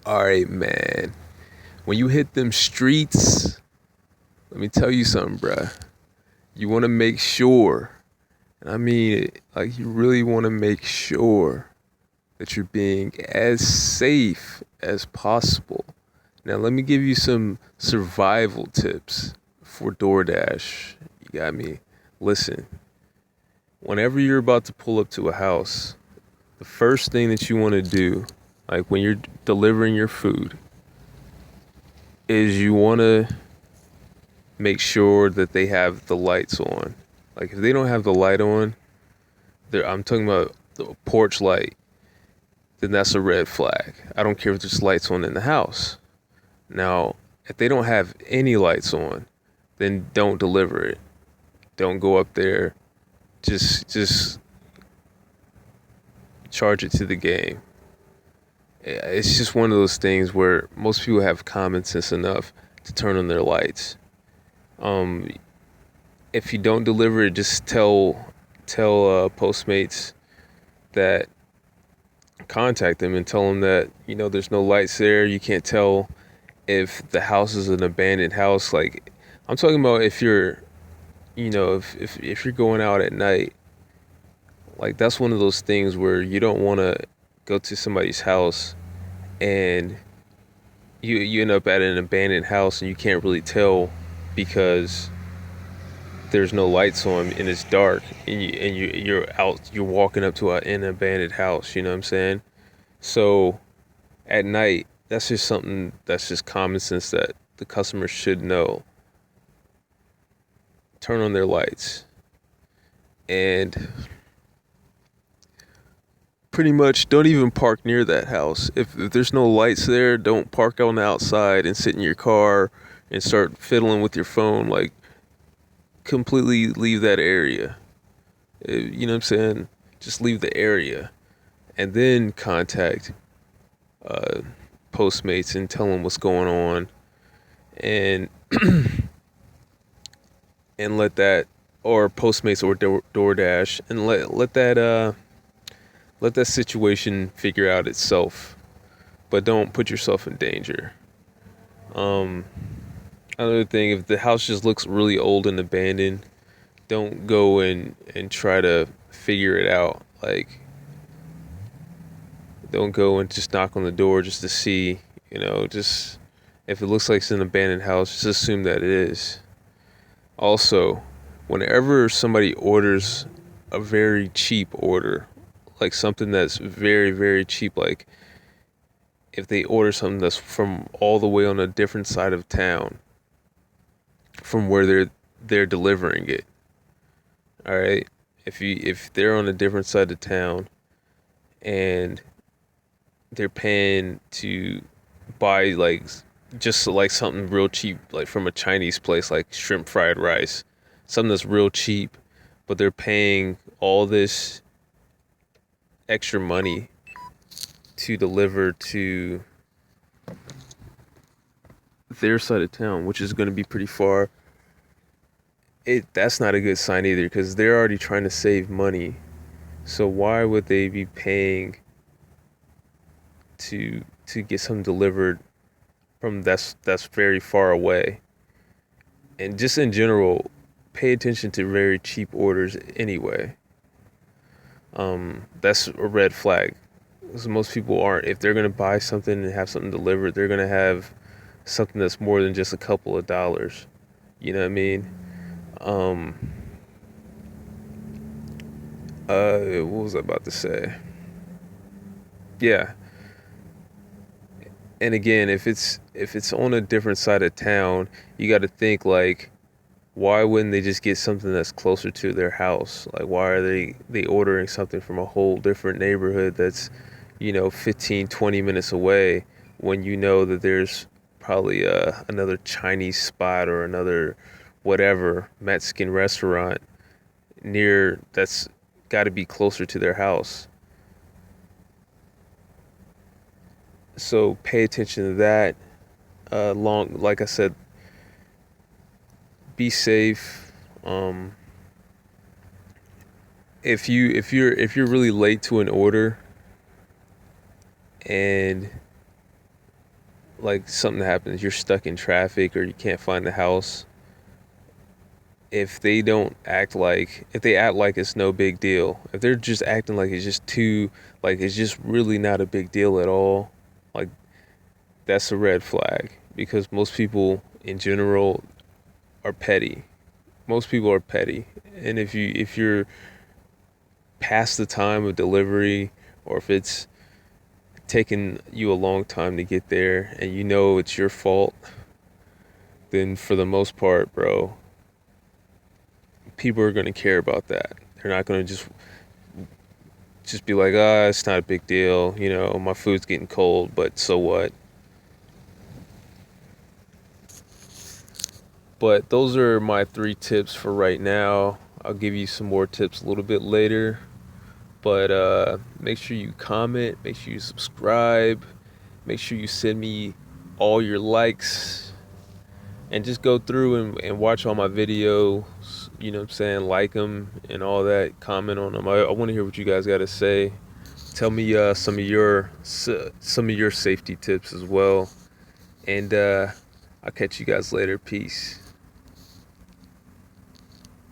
All right, man. When you hit them streets, let me tell you something, bruh. You want to make sure, and I mean it, like you really want to make sure that you're being as safe as possible. Now, let me give you some survival tips for DoorDash. You got me. Listen, whenever you're about to pull up to a house, the first thing that you want to do, like when you're delivering your food, is you want to make sure that they have the lights on. Like if they don't have the light on, I'm talking about the porch light, then that's a red flag. I don't care if there's lights on in the house. Now, if they don't have any lights on, then don't deliver it. Don't go up there. Just charge it to the game. It's just one of those things where most people have common sense enough to turn on their lights. Um, if you don't deliver it, just tell Postmates that contact them and tell them that there's no lights there. You can't tell if the house is an abandoned house. Like I'm talking about if you're if you're going out at night, like that's one of those things where you don't want to go to somebody's house and you end up at an abandoned house and you can't really tell because there's no lights on and it's dark you're walking up to an abandoned house. You know what I'm saying? So at night, that's just something that's just common sense that the customer should know. Turn on their lights and pretty much don't even park near that house. If there's no lights there, don't park on the outside and sit in your car and start fiddling with your phone. Like completely leave that area. You know what I'm saying? Just leave the area and then contact uh, Postmates and tell them what's going on and and let that or Postmates or DoorDash and let that situation figure out itself, but don't put yourself in danger. Um, Another thing, if the house just looks really old and abandoned, don't go and try to figure it out. Like, don't go and just knock on the door just to see, just if it looks like it's an abandoned house, just assume that it is. Also, whenever somebody orders a very cheap order, like something that's very, very cheap, like if they order something that's from all the way on a different side of town from where they're delivering it. All right. If they're on a different side of town and they're paying to buy like just like something real cheap, like from a Chinese place, like shrimp fried rice, something that's real cheap, but they're paying all this extra money to deliver to their side of town, which is going to be pretty far. That's not a good sign either because they're already trying to save money. So why would they be paying to get something delivered from that's very far away? And just in general, pay attention to very cheap orders anyway. That's a red flag. Because most people aren't. If they're gonna buy something and have something delivered, they're gonna have something that's more than just a couple of dollars. You know what I mean? Um, what was I about to say? Yeah. And again, if it's on a different side of town, you got to think like, why wouldn't they just get something that's closer to their house? Like, why are they ordering something from a whole different neighborhood that's 15, 20 minutes away when you know that there's probably another Chinese spot or another whatever Mexican restaurant near that's got to be closer to their house. So pay attention to that. Like I said, be safe. If you're really late to an order and like something happens, you're stuck in traffic or you can't find the house, if they don't act like, if they act like it's no big deal, if they're just acting like it's just too, like it's just really not a big deal at all, like that's a red flag, because most people in general are petty. Most people are petty. And if you're past the time of delivery, or if it's taking you a long time to get there and you know it's your fault, then for the most part, bro, people are going to care about that. They're not going to just be like, ah, it's not a big deal, my food's getting cold, but so what? But those are my 3 tips for right now. I'll give you some more tips a little bit later. But make sure you comment, make sure you subscribe, make sure you send me all your likes, and just go through and watch all my videos. You know what I'm saying? Like them and all that. Comment on them. I want to hear what you guys got to say. Tell me some of your safety tips as well. And I'll catch you guys later. Peace.